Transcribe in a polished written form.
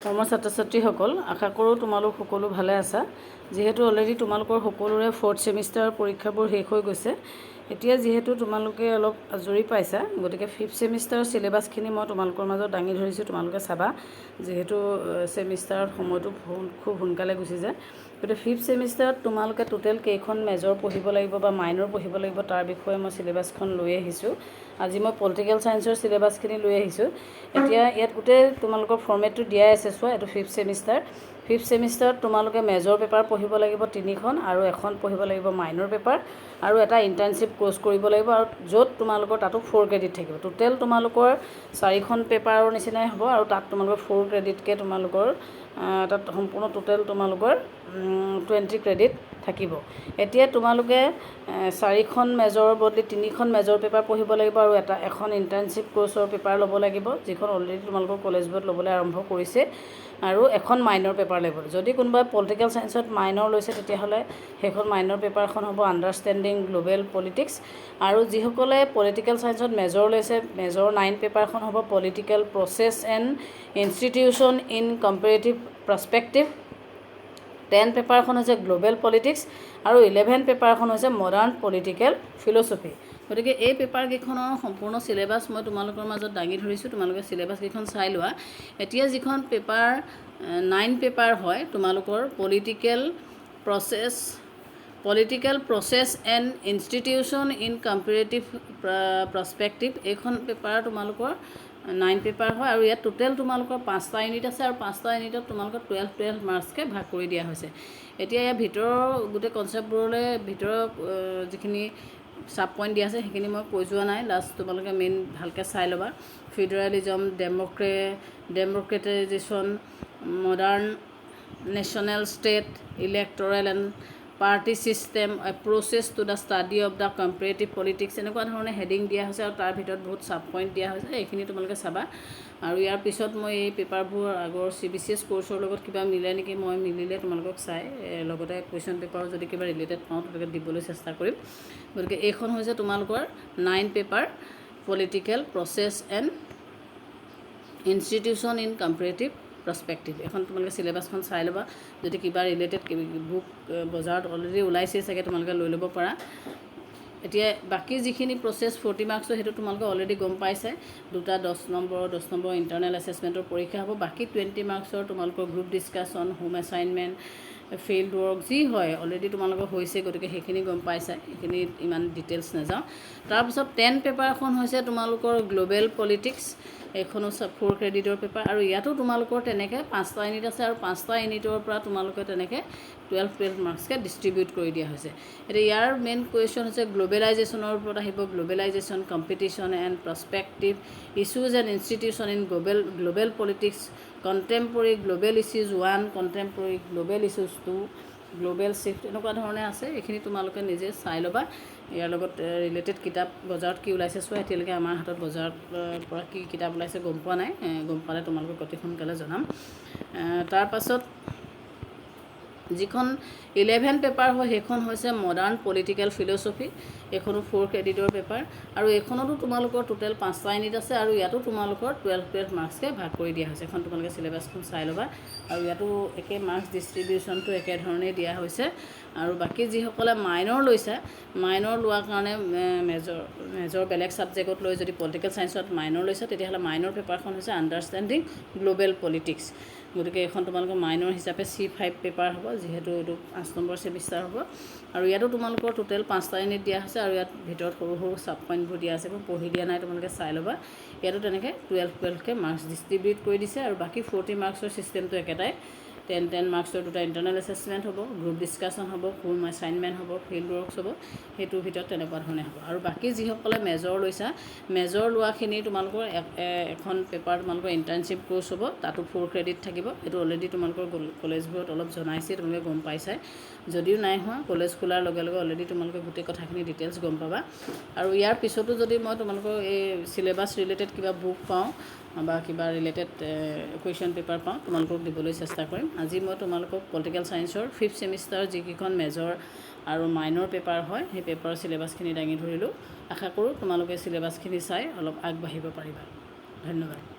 মোৰ ছাত্ৰ-ছাত্ৰীসকল আশা কৰোঁ তোমালোক সকলো ভালে আছা। যেহেতু অলৰেডি তোমালোকৰ সকলোৰে 4th সেমিষ্টাৰৰ পৰীক্ষাবোৰ শেষ হৈ গৈছে, এতিয়া যেহেতু তোমালোকে অলপ আজৰি পাইছা, গতিকে 5th সেমিষ্টাৰৰ সিলেবাছখিনি মই তোমালোকৰ মাজত দাঙি ধৰিছোঁ। তোমালোকে চাবা, যেহেতু সেমিষ্টাৰৰ সময়টো খুব সোনকালে গুচি যায়। গতিকে 5th সেমিষ্টাৰত তোমালোকে টোটেল কেইখন মেজৰ পঢ়িব লাগিব বা মাইনৰ পঢ়িব লাগিব তাৰ বিষয়ে মই সিলেবাছখন লৈ আহিছোঁ। আজি মই পলিটিকেল সায়েন্সৰ সিলেবাছখিনি লৈ আহিছোঁ। এতিয়া ইয়াত গোটেই তোমালোকৰ ফৰ্মেটটো দিয়াই আছে, চোৱা এইটো 5th সেমিষ্টাৰ। 5th সেমিষ্টাৰত তোমালোকে মেজৰ পেপাৰ পঢ়িব লাগিব 3খন আৰু এখন পঢ়িব লাগিব মাইনৰ পেপাৰ আৰু এটা ইণ্টাৰ্ণশ্বিপ কোৰ্চ কৰিব লাগিব, আৰু য'ত তোমালোকৰ তাতো 4 ক্ৰেডিট থাকিব। টোটেল তোমালোকৰ 4খন পেপাৰৰ নিচিনাই হ'ব, আৰু তাত তোমালোকৰ 4 ক্ৰেডিটকৈ তোমালোকৰ তাত সম্পূৰ্ণ টোটেল তোমালোকৰ 20 ক্ৰেডিট থাকিব। এতিয়া তোমালোকে 4খন মেজৰৰ বদলি 3খন মেজৰ পেপাৰ পঢ়িব লাগিব আৰু এখন ইণ্টাৰ্ণশ্বিপ কোৰ্চৰ পেপাৰ ল'ব লাগিব, যিখন অলৰেডি তোমালোকৰ কলেজবোৰত ল'বলৈ আৰম্ভ কৰিছে, আৰু এখন মাইনৰ পেপাৰ লাগিব। যদি কোনোবাই পলিটিকেল সায়েন্সত মাইনৰ লৈছে, তেতিয়াহ'লে সেইখন মাইনৰ পেপাৰখন হ'ব আণ্ডাৰষ্টেণ্ডিং গ্ল'বেল পলিটিক্স, আৰু যিসকলে পলিটিকেল সায়েন্সত মেজৰ লৈছে, মেজৰ 9 পেপাৰখন হ'ব political process and institution in comparative perspective. 10 পেপাৰখন হৈছে গ্ল'বেল পলিটিক্স, আৰু 11 পেপাৰখন হৈছে মডাৰ্ণ পলিটিকেল ফিল'চফি। গতিকে এই পেপাৰকেইখনৰ সম্পূৰ্ণ সিলেবাছ মই তোমালোকৰ মাজত দাঙি ধৰিছোঁ। তোমালোকে সিলেবাছকেইখন চাই লোৱা। এতিয়া যিখন পেপাৰ 9 পেপাৰ হয় তোমালোকৰ political process and institution in comparative perspective, এইখন পেপাৰ তোমালোকৰ 9 পেপাৰ হয়, আৰু ইয়াত টোটেল তোমালোকৰ 5টা ইউনিট আছে, আৰু 5টা ইউনিটত তোমালোকৰ 12 মাৰ্কছকৈ ভাগ কৰি দিয়া হৈছে। এতিয়া ইয়াৰ ভিতৰৰ গোটেই কনচেপ্টবোৰলৈ ভিতৰৰ যিখিনি চাব পইণ্ট দিয়া আছে সেইখিনি মই কৈ যোৱা নাই, লাষ্ট তোমালোকে মেইন ভালকৈ চাই ল'বা। Federalism, democratization, modern national state, electoral and party system, approaches to the study of the comparative politics, এনেকুৱা ধৰণে হেডিং দিয়া হৈছে, আৰু তাৰ ভিতৰত বহুত চাব পইণ্ট দিয়া হৈছে। এইখিনি তোমালোকে চাবা। আৰু ইয়াৰ পিছত মই এই পেপাৰবোৰ আগৰ CBCS কোৰ্চৰ লগত কিবা মিলে নেকি, মই মিলিলে তোমালোকক চাই লগতে কুৱেশ্যন পেপাৰো যদি কিবা ৰিলেটেড পাওঁ তোমালোকে দিবলৈ চেষ্টা কৰিম। গতিকে এইখন হৈছে তোমালোকৰ 9 paper political process and institution in comparative perspective. এখন তোমালোকে সিলেবাছখন চাই ল'বা। যদি কিবা ৰিলেটেড বুক বজাৰত অলৰেডি ওলাইছেই চাগে, তোমালোকে লৈ ল'ব পাৰা। এতিয়া বাকী যিখিনি প্ৰচেছ 40 মাৰ্কছৰ, সেইটো তোমালোকে অলৰেডি গম পাইছে। 2টা 10 নম্বৰ ইণ্টাৰনেল এছেছমেণ্টৰ পৰীক্ষা হ'ব। বাকী 20 মাৰ্কছৰ তোমালোকৰ group discussion, home assignment, field work যি হয় অলৰেডি তোমালোকৰ হৈছে, গতিকে সেইখিনি গম পাইছা, সেইখিনি ইমান ডিটেইলছ নাযাওঁ। তাৰপিছত 10 পেপাৰখন হৈছে তোমালোকৰ গ্ল'বেল পলিটিক্স, এইখনো 4 ক্ৰেডিটৰ পেপাৰ, আৰু ইয়াতো তোমালোকৰ তেনেকৈ 5টা ইউনিট আছে, আৰু 5টা ইউনিটৰ পৰা তোমালোকে তেনেকৈ 12 মাৰ্কছকৈ ডিষ্ট্ৰিবিউট কৰি দিয়া হৈছে। এতিয়া ইয়াৰ মেইন কুৱেশ্যন হৈছে গ্ল'বেলাইজেশ্যনৰ ওপৰত আহিব। Globalization, competition and perspective, issues and institution in global politics, contemporary global issues 1, contemporary global issues 2, global shift, এনেকুৱা ধৰণে আছে। এইখিনি তোমালোকে নিজে চাই ল'বা। ইয়াৰ লগত ৰিলেটেড কিতাপ বজাৰত কি ওলাইছে চোৱা। এতিয়ালৈকে আমাৰ হাতত বজাৰৰ পৰা কি কিতাপ ওলাইছে গম পোৱা নাই, গম পালে তোমালোকক অতি সোনকালে জনাম। তাৰপাছত যিখন 11 পেপাৰ হয় সেইখন হৈছে মডাৰ্ণ পলিটিকেল ফিল'চফি, এইখনো 4 ক্ৰেডিটৰ পেপাৰ, আৰু এইখনতো তোমালোকৰ টোটেল 5টা ইউনিট আছে, আৰু ইয়াতো তোমালোকৰ 12 মাৰ্কছকৈ ভাগ কৰি দিয়া হৈছে। এখন তোমালোকে সিলেবাছখন চাই ল'বা, আৰু ইয়াতো একে মাৰ্কছ ডিষ্ট্ৰিবিউশ্যনটো একেধৰণেই দিয়া হৈছে। আৰু বাকী যিসকলে মাইনৰ লৈছে, মাইনৰ লোৱাৰ কাৰণে মেজৰ বেলেগ ছাবজেক্টত লৈ যদি পলিটিকেল ছায়েন্সত মাইনৰ লৈছে, তেতিয়াহ'লে মাইনৰ পেপাৰখন হৈছে আণ্ডাৰষ্টেণ্ডিং গ্ল'বেল পলিটিক্স। গতিকে এইখন তোমালোকৰ মাইনৰ হিচাপে C5 পেপাৰ হ'ব, যিহেতু এইটো 5 নম্বৰ ছেমিষ্টাৰ হ'ব। আৰু ইয়াতো তোমালোকৰ টোটেল 5টা ইউনিট দিয়া হৈছে, আৰু ইয়াত ভিতৰত সৰু সৰু চাব পইণ্টবোৰ দিয়া আছে, মই পঢ়ি দিয়া নাই, তোমালোকে চাই ল'বা। ইয়াতো তেনেকৈ 12কৈ মাৰ্কছ ডিষ্ট্ৰিবিউট কৰি দিছে, আৰু বাকী 40 মাৰ্কছৰ ছিষ্টেমটো একেটাই। 10 মাৰ্কছৰ 2টা ইণ্টাৰনেল এছেছমেণ্ট হ'ব, গ্ৰুপ ডিছকাশ্যন হ'ব, হোম এছাইনমেণ্ট হ'ব, ফিল্ড ৱৰ্কছ হ'ব, সেইটোৰ ভিতৰত তেনেকুৱা ধৰণে হ'ব। আৰু বাকী যিসকলে মেজৰ লৈছা, মেজৰ লোৱাখিনি তোমালোকৰ এখন পেপাৰ তোমালোকৰ ইণ্টাৰ্ণশ্বিপ কোৰ্চ হ'ব, তাতো 4 ক্ৰেডিট থাকিব। এইটো অলৰেডি তোমালোকৰ কলেজবোৰত অলপ জনাইছে, তোমালোকে গম পাইছাই। যদিও নাই হোৱা, কলেজ খোলাৰ লগে লগে অলৰেডি তোমালোকে গোটেই কথাখিনি ডিটেইলছ গম পাবা। আৰু ইয়াৰ পিছতো যদি মই তোমালোকৰ এই চিলেবাছ ৰিলেটেড কিবা বুক পাওঁ বা কিবা ৰিলেটেড কুৱেশ্যন পেপাৰ পাওঁ, তোমালোকক দিবলৈ চেষ্টা কৰিম। আজি মই তোমালোকক পলিটিকেল ছায়েন্সৰ 5th সেমিষ্টাৰ যিকেইখন মেজৰ আৰু মাইনৰ পেপাৰ হয়, সেই পেপাৰৰ চিলেবাছখিনি দাঙি ধৰিলোঁ। আশা কৰোঁ তোমালোকে চিলেবাছখিনি চাই অলপ আগবাঢ়িব পাৰিবা। ধন্যবাদ।